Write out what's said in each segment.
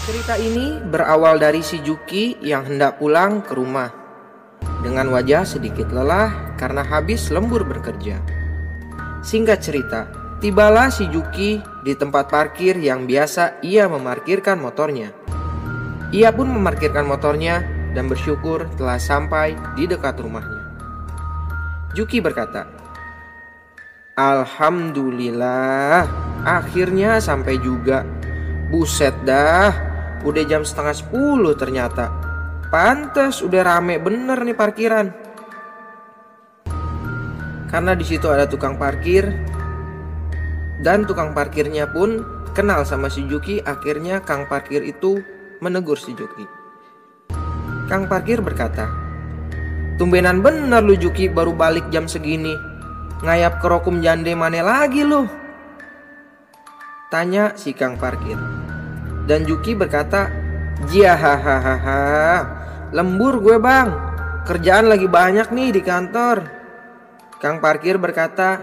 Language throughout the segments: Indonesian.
Cerita ini berawal dari si Juki yang hendak pulang ke rumah dengan wajah sedikit lelah karena habis lembur bekerja. Singkat cerita, tibalah si Juki di tempat parkir yang biasa ia memarkirkan motornya. Ia pun memarkirkan motornya dan bersyukur telah sampai di dekat rumahnya. Juki berkata, "Alhamdulillah, akhirnya sampai juga. Buset dah, udah jam setengah 10 ternyata. Pantes udah rame bener nih parkiran." Karena di situ ada tukang parkir dan tukang parkirnya pun kenal sama si Juki, akhirnya kang parkir itu menegur si Juki. Kang parkir berkata, "Tumbenan bener lu Juki, baru balik jam segini. Ngayap ke rokum jande mana lagi lu?" Tanya si kang parkir. Dan Juki berkata, "Jiahahaha, lembur gue bang. Kerjaan lagi banyak nih di kantor." Kang parkir berkata,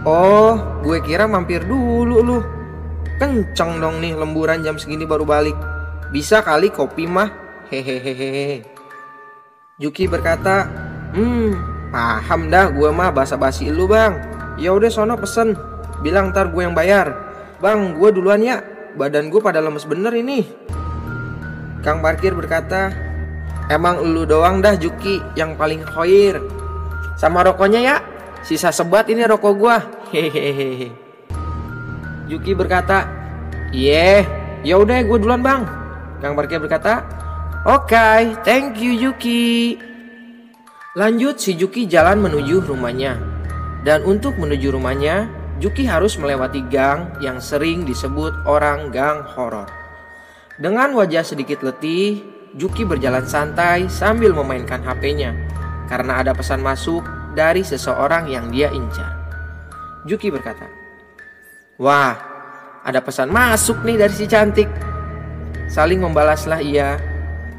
"Oh, gue kira mampir dulu lu. Kenceng dong nih lemburan jam segini baru balik. Bisa kali kopi mah, hehehehe." Juki berkata, Paham dah gue mah basa-basi lu bang. Ya udah sono pesen, bilang ntar gue yang bayar. Bang, gue duluan ya, badan gue pada lemes bener ini." Kang parkir berkata, "Emang lu doang dah Juki yang paling khoir. Sama rokoknya ya, sisa sebat ini rokok gue, hehehe." Juki berkata, "Iya, ya udah gue duluan bang." Kang parkir berkata, "Oke, thank you Juki." Lanjut si Juki jalan menuju rumahnya. Dan untuk menuju rumahnya, Juki harus melewati gang yang sering disebut orang gang horor. Dengan wajah sedikit letih, Juki berjalan santai sambil memainkan HP-nya karena ada pesan masuk dari seseorang yang dia incar. Juki berkata, "Wah, ada pesan masuk nih dari si cantik." Saling membalaslah ia.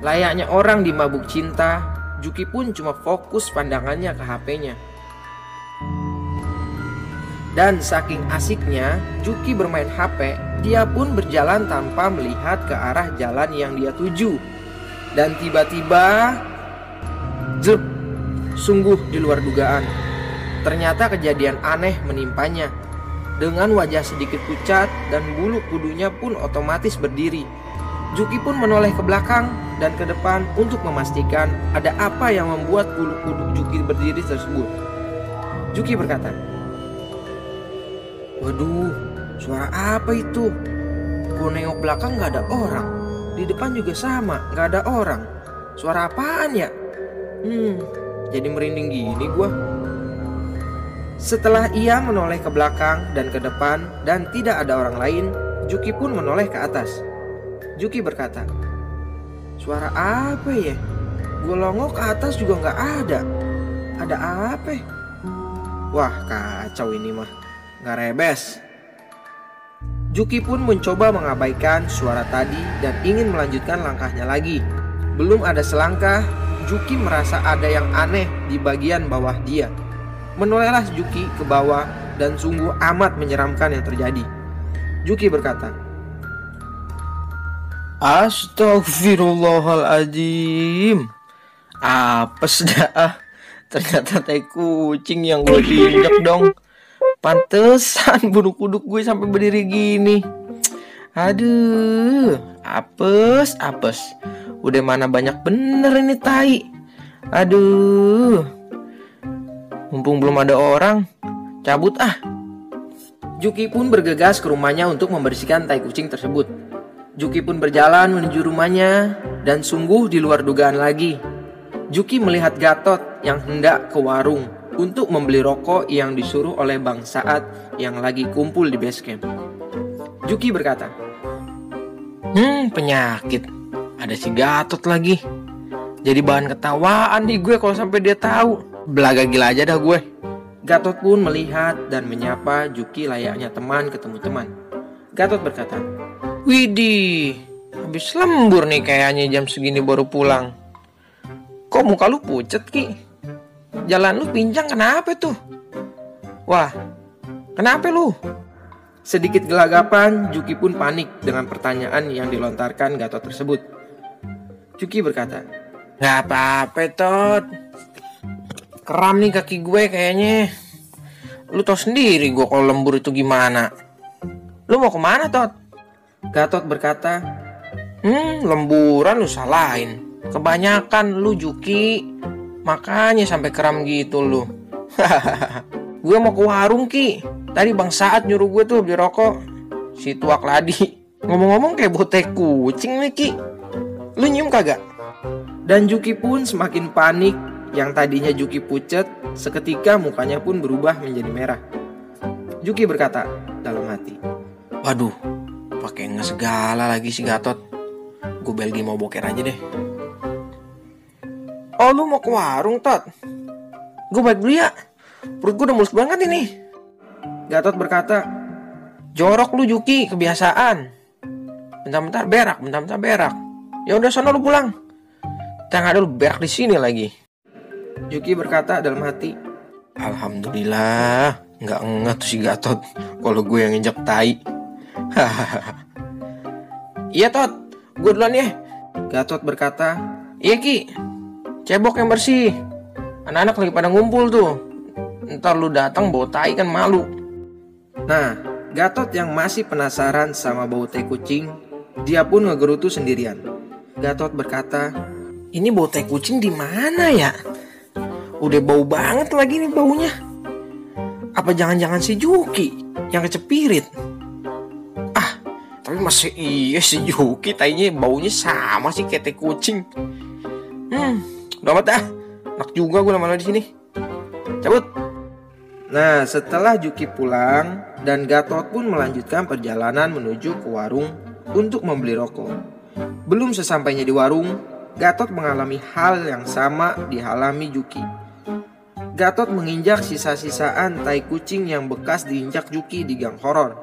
Layaknya orang di mabuk cinta, Juki pun cuma fokus pandangannya ke HP-nya. Dan saking asiknya Juki bermain HP, dia pun berjalan tanpa melihat ke arah jalan yang dia tuju. Dan tiba-tiba, jep, sungguh di luar dugaan. Ternyata kejadian aneh menimpanya. Dengan wajah sedikit pucat dan bulu kudunya pun otomatis berdiri. Juki pun menoleh ke belakang dan ke depan untuk memastikan ada apa yang membuat bulu kudu Juki berdiri tersebut. Juki berkata, "Waduh, suara apa itu? Gue nengok belakang gak ada orang. Di depan juga sama, gak ada orang. Suara apaan ya? Jadi merinding gini gue." Setelah ia menoleh ke belakang dan ke depan dan tidak ada orang lain, Juki pun menoleh ke atas. Juki berkata, "Suara apa ya? Gue longok ke atas juga gak ada. Ada apa? Wah, kacau ini mah. Gak rebes." Juki pun mencoba mengabaikan suara tadi dan ingin melanjutkan langkahnya lagi. Belum ada selangkah, Juki merasa ada yang aneh di bagian bawah dia. Menolehlah Juki ke bawah dan sungguh amat menyeramkan yang terjadi. Juki berkata, "Astagfirullahaladzim, apes dah. Ternyata tai kucing yang gue injek dong. Pantesan bulu kuduk gue sampai berdiri gini. Aduh, apes. Udah mana banyak bener ini tai. Aduh, mumpung belum ada orang, cabut ah." Juki pun bergegas ke rumahnya untuk membersihkan tai kucing tersebut. Juki pun berjalan menuju rumahnya dan sungguh di luar dugaan lagi. Juki melihat Gatot yang hendak ke warung untuk membeli rokok yang disuruh oleh Bang Saat yang lagi kumpul di base camp. Juki berkata, penyakit. Ada si Gatot lagi. Jadi bahan ketawaan nih gue kalau sampai dia tahu. Belaga gila aja dah gue." Gatot pun melihat dan menyapa Juki layaknya teman ketemu teman. Gatot berkata, "Widih, habis lembur nih kayaknya jam segini baru pulang. Kok muka lu pucet Ki? Jalan lu pincang kenapa tuh? Wah, kenapa lu?" Sedikit gelagapan, Juki pun panik dengan pertanyaan yang dilontarkan Gatot tersebut. Juki berkata, "Gak apa-apa, Tot. Kram nih kaki gue kayaknya. Lu tau sendiri gue kalau lembur itu gimana. Lu mau kemana, Tot?" Gatot berkata, lemburan lu salahin. Kebanyakan lu, Juki. Makanya sampai kram gitu lu. Gue mau ke warung, Ki. Tadi Bang Saat nyuruh gue tuh beli rokok. Si tuak ladi. Ngomong-ngomong kayak botek kucing nih, Ki. Lu nyium kagak? Dan Juki pun semakin panik. Yang tadinya Juki pucet, seketika mukanya pun berubah menjadi merah. Juki berkata dalam hati, "Waduh, pakai nge segala lagi si Gatot. Gue belgi mau boker aja deh." "Oh, lu mau ke warung, Tot? Gue balik dulu ya. Perut gue udah mulus banget ini." Gatot berkata, "Jorok lu, Juki, kebiasaan. Bentar-bentar berak. Ya udah sono lu pulang. Yang ada lu berak di sini lagi." Juki berkata dalam hati, "Alhamdulillah, nggak ngeh tuh si Gatot kalau gue yang injak tai." "Iya, Tot, gue duluan ya." Gatot berkata, "Iya, Ki, cebok yang bersih. Anak-anak lagi pada ngumpul tuh. Ntar lu datang bawa tai kan malu." Nah, Gatot yang masih penasaran sama bau tai kucing, dia pun ngegerutu sendirian. Gatot berkata, "Ini bau tai kucing di mana ya? Udah bau banget lagi nih baunya. Apa jangan-jangan si Juki yang kecepirit? Tapi masih iya si Juki tainya baunya sama sih kayak tai kucing. Udah amat dah. Enak juga gue lama-lama di sini. Cabut." Nah, setelah Juki pulang dan Gatot pun melanjutkan perjalanan menuju ke warung untuk membeli rokok. Belum sesampainya di warung, Gatot mengalami hal yang sama dialami Juki. Gatot menginjak sisa-sisaan tai kucing yang bekas diinjak Juki di gang horor.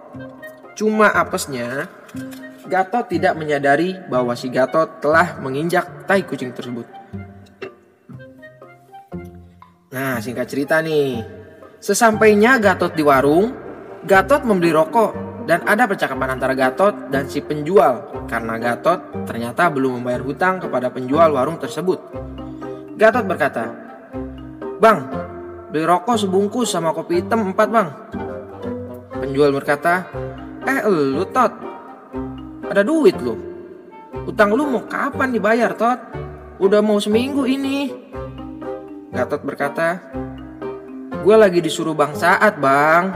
Cuma apesnya, Gatot tidak menyadari bahwa si Gatot telah menginjak tai kucing tersebut. Nah, singkat cerita nih. Sesampainya Gatot di warung, Gatot membeli rokok dan ada percakapan antara Gatot dan si penjual karena Gatot ternyata belum membayar hutang kepada penjual warung tersebut. Gatot berkata, "Bang, beli rokok sebungkus sama kopi hitam 4, Bang." Penjual berkata, Lu, Tot, ada duit lu. Hutang lu mau kapan dibayar, Tot? Udah mau seminggu ini." Gatot berkata, "Gue lagi disuruh Bang Saat, Bang."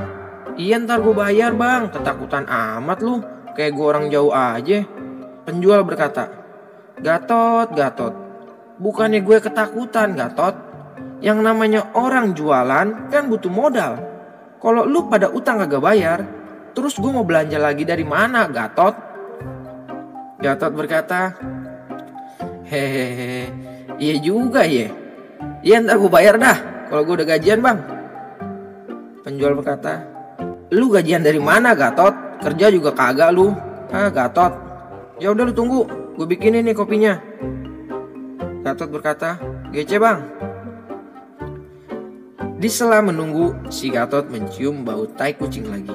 "Iya, ntar gue bayar, Bang. Ketakutan amat lu, kayak gue orang jauh aja." Penjual berkata, Gatot, bukannya gue ketakutan, Gatot. Yang namanya orang jualan kan butuh modal. Kalau lu pada utang kagak bayar, terus gue mau belanja lagi dari mana, Gatot?" Gatot berkata, "Hehehe, iya juga ya. Iya, ntar gue bayar dah kalau gue udah gajian, Bang." Penjual berkata, "Lu gajian dari mana, Gatot? Kerja juga kagak lu." Gatot, "Ya udah lu tunggu, gue bikinin nih kopinya." Gatot berkata, "Gece, Bang." Di sela menunggu, si Gatot mencium bau tai kucing lagi.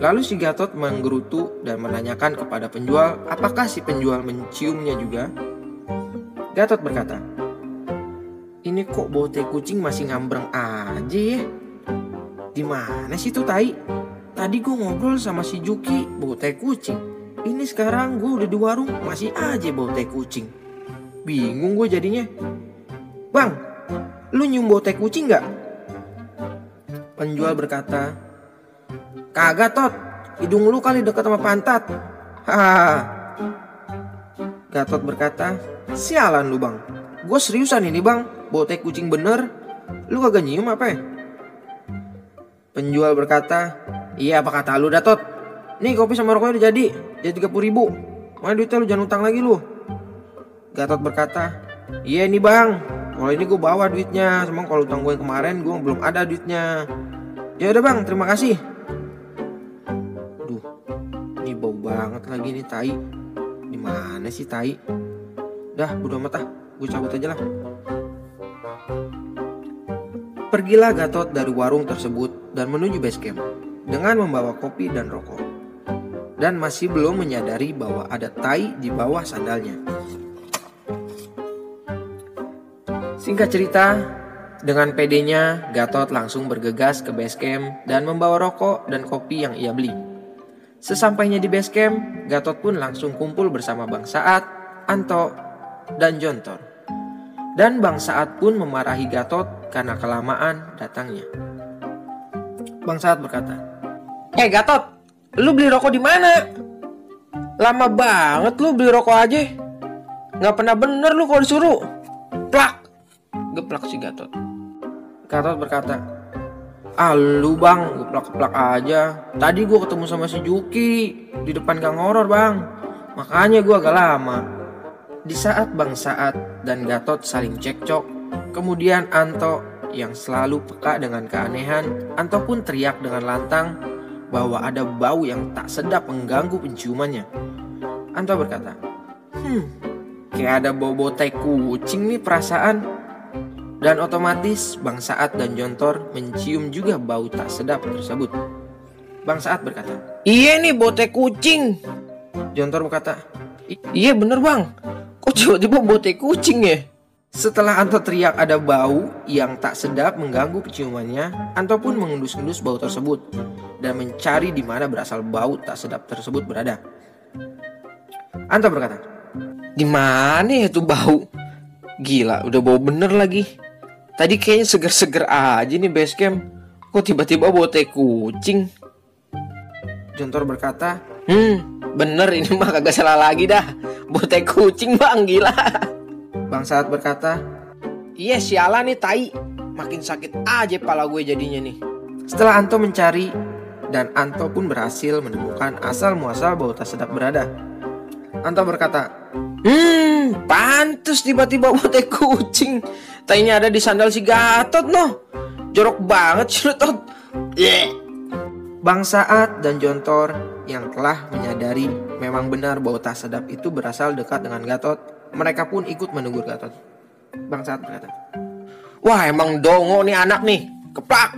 Lalu si Gatot menggerutu dan menanyakan kepada penjual apakah si penjual menciumnya juga. Gatot berkata, "Ini kok bau tai kucing masih ngambreng aja ya? Di mana sih tuh tai? Tadi gue ngobrol sama si Juki bau tai kucing. Ini sekarang gue udah di warung masih aja bau tai kucing. Bingung gue jadinya. Bang, lu nyium bau tai kucing gak?" Penjual berkata, "Kagak, Tot. Hidung lu kali dekat sama pantat." Hahaha. Gatot berkata, "Sialan lu, Bang. Gue seriusan ini, Bang. Bau tai kucing bener. Lu kagak nyium apa ya?" Penjual berkata, "Iya, apa kata lu dah, Tot. Nih kopi sama rokoknya udah jadi 30.000. Mana duitnya, lu jangan utang lagi lu." Gatot berkata, "Iya ini, Bang. Kalau ini gue bawa duitnya. Cuma kalau utang gue yang kemarin gue belum ada duitnya. Ya udah, Bang, terima kasih." Duh, ini bau banget lagi nih tai. Di mana sih tai? Dah, bodo amat ah. Gue cabut aja lah. Pergilah Gatot dari warung tersebut dan menuju base camp dengan membawa kopi dan rokok. dan masih belum menyadari bahwa ada tai di bawah sandalnya. Singkat cerita, dengan pedenya Gatot langsung bergegas ke base camp dan membawa rokok dan kopi yang ia beli. Sesampainya di base camp, Gatot pun langsung kumpul bersama Bang Saat, Anto, dan Jontor. Dan Bang Saat pun memarahi Gatot karena kelamaan datangnya. Bang Saat berkata, Gatot, lu beli rokok di mana? Lama banget lu beli rokok aja. Nggak pernah bener lu kalau disuruh. Plak! Geplak si Gatot. Gatot berkata, lu bang, geplak-geplak aja. Tadi gue ketemu sama si Juki di depan gang horor bang. Makanya gue agak lama. Di saat Bang Saat dan Gatot saling cekcok, kemudian Anto yang selalu peka dengan keanehan, Anto pun teriak dengan lantang bahwa ada bau yang tak sedap mengganggu penciumannya. Anto berkata, kayak ada bau-bau tai kucing nih perasaan. Dan otomatis Bang Saat dan Jontor mencium juga bau tak sedap tersebut. Bang Saat berkata, iya nih bau tai kucing. Jontor berkata, iya bener bang, kok tiba-tiba bau tai kucing ya? Setelah Anto teriak ada bau yang tak sedap mengganggu penciumannya, Anto pun mengendus-endus bau tersebut dan mencari di mana berasal bau tak sedap tersebut berada. Anto berkata, di mana ya tuh bau? Gila, udah bau bener lagi. Tadi kayaknya seger-seger aja nih base camp. Kok tiba-tiba bau tai kucing? Jontor berkata, bener ini mah kagak salah lagi dah. Bau tai kucing bang, gila. Bang Saat berkata, iya sialan nih tai. Makin sakit aja pala gue jadinya nih. Setelah Anto mencari, dan Anto pun berhasil menemukan asal muasal bau tak sedap berada. Anto berkata, pantes tiba-tiba bau tai kucing. Tainya ada di sandal si Gatot noh. Jorok banget sih lu tot. Bang Saat dan Jontor yang telah menyadari memang benar bau tak sedap itu berasal dekat dengan Gatot, mereka pun ikut menegur Gatot. Bang Saat berkata, wah emang dongo nih anak nih. Keplak.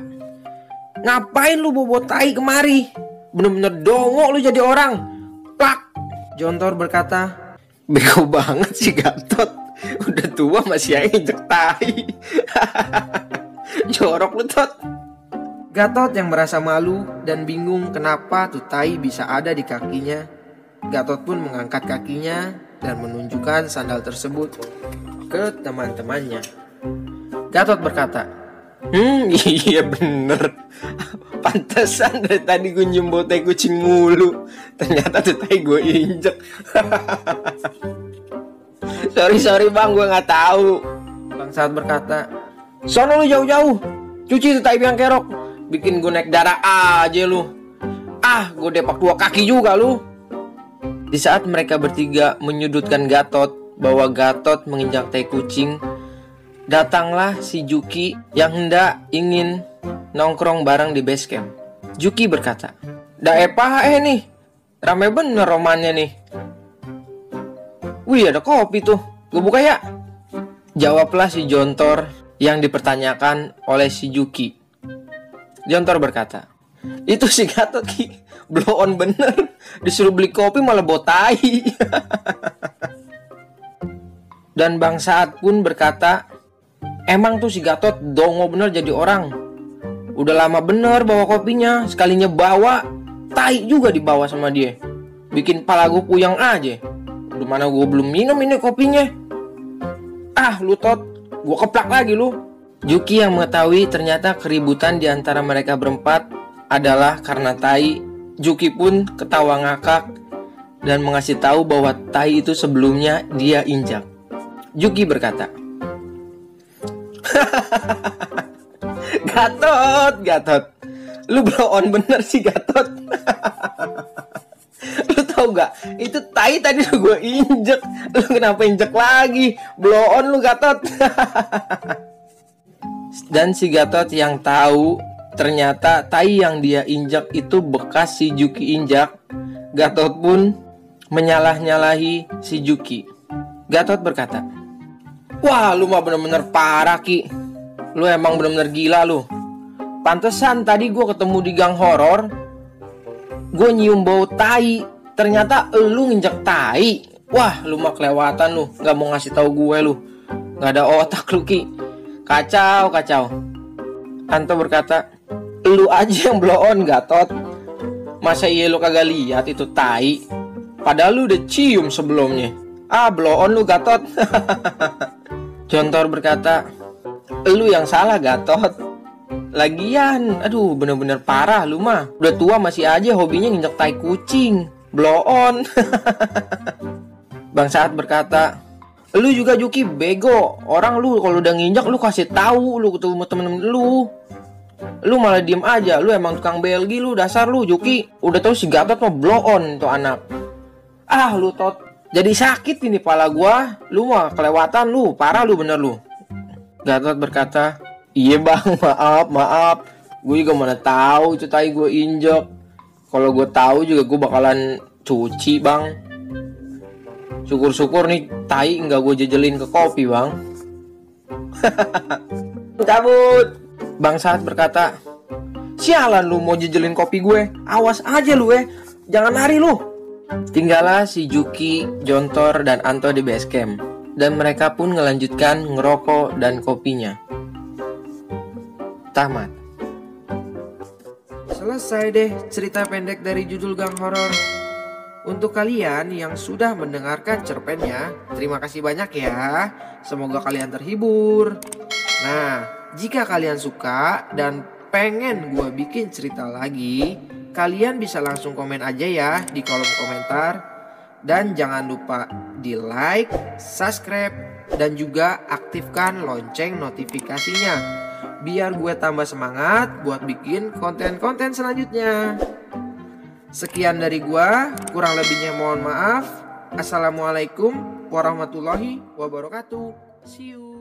Ngapain lu bawa tai kemari? Bener-bener dongo lu jadi orang. Plak. Jontor berkata, bego banget sih Gatot. Udah tua masih aja injek tai. Jorok lu tot. Gatot yang merasa malu dan bingung kenapa tuh tai bisa ada di kakinya. Gatot pun mengangkat kakinya dan menunjukkan sandal tersebut ke teman-temannya. Gatot berkata, iya bener. Pantesan dari tadi gue nyium bau tai kucing mulu. Ternyata tuh tai gue injek. Sorry bang, gue gak tahu. Bang Saat berkata, sono lu jauh-jauh, cuci tuh tai biang kerok. Bikin gue naik darah aja lu. Gue depak 2 kaki juga lu. Di saat mereka bertiga menyudutkan Gatot bahwa Gatot menginjak tai kucing, datanglah si Juki yang hendak ingin nongkrong bareng di base camp. Juki berkata, nih, rame bener romannya nih. Wih ada kopi tuh, gue buka ya. Jawablah si Jontor yang dipertanyakan oleh si Juki. Jontor berkata, itu si Gatot ki, blow on bener. Disuruh beli kopi malah bau tai. Dan Bang Saat pun berkata, emang tuh si Gatot dongo bener jadi orang. Udah lama bener bawa kopinya, sekalinya bawa, tai juga dibawa sama dia. Bikin pala gue puyeng aja. Udah mana gue belum minum ini kopinya. Lu tot, gue keplak lagi lu. Juki yang mengetahui ternyata keributan di antara mereka berempat adalah karena tai. Juki pun ketawa ngakak dan mengasih tahu bahwa tai itu sebelumnya dia injak. Juki berkata, Gatot, lu blow on bener sih Gatot. Lu tau gak, itu tai tadi gue injek. Lu kenapa injek lagi? Blow on lu Gatot. Dan si Gatot yang tahu ternyata tai yang dia injak itu bekas si Juki injak. Gatot pun menyalah-nyalahi si Juki. Gatot berkata, wah lu mah bener-bener parah Ki. Lu emang bener-bener gila lu. Pantesan tadi gue ketemu di gang horor, gue nyium bau tai Ternyata lu nginjek tai. Wah, lu mah kelewatan lu, nggak mau ngasih tahu gue lu. Nggak ada otak lu, Ki. Kacau. Anto berkata, lu aja yang blow on, Gatot. Masa iya lu kagak lihat itu tai? Padahal lu udah cium sebelumnya. Blow on lu, Gatot. Jontor berkata, lu yang salah, Gatot. Lagian, aduh bener-bener parah lu mah. Udah tua masih aja hobinya nginjek tai kucing. Blow on. Bang Saat berkata, lu juga Juki bego. Orang lu kalau udah nginjak lu kasih tahu lu ketemu temen-temen lu. Lu malah diem aja. Lu emang tukang belgi lu, dasar lu Juki. Udah tahu si Gatot mau blow on tuh anak. Lu tot. Jadi sakit ini pala gua. Lu mah kelewatan lu, parah lu bener lu. Gatot berkata, iya bang, maaf. Gue juga mana tahu itu tai gue injek. Kalau gue tahu juga gue bakalan cuci bang. Syukur-syukur nih tai nggak gue jejelin ke kopi bang. Cabut. Bang Saat berkata, sialan lu mau jejelin kopi gue. Awas aja lu jangan lari lu. Tinggallah si Juki, Jontor, dan Anto di base camp. Dan mereka pun melanjutkan ngerokok dan kopinya. Tamat. Selesai deh cerita pendek dari judul Gang Horor. Untuk kalian yang sudah mendengarkan cerpennya, terima kasih banyak ya. Semoga kalian terhibur. Nah, jika kalian suka dan pengen gue bikin cerita lagi, kalian bisa langsung komen aja ya di kolom komentar. Dan jangan lupa di like, subscribe, dan juga aktifkan lonceng notifikasinya, biar gue tambah semangat buat bikin konten-konten selanjutnya. Sekian dari gue, kurang lebihnya mohon maaf. Assalamualaikum warahmatullahi wabarakatuh. See you.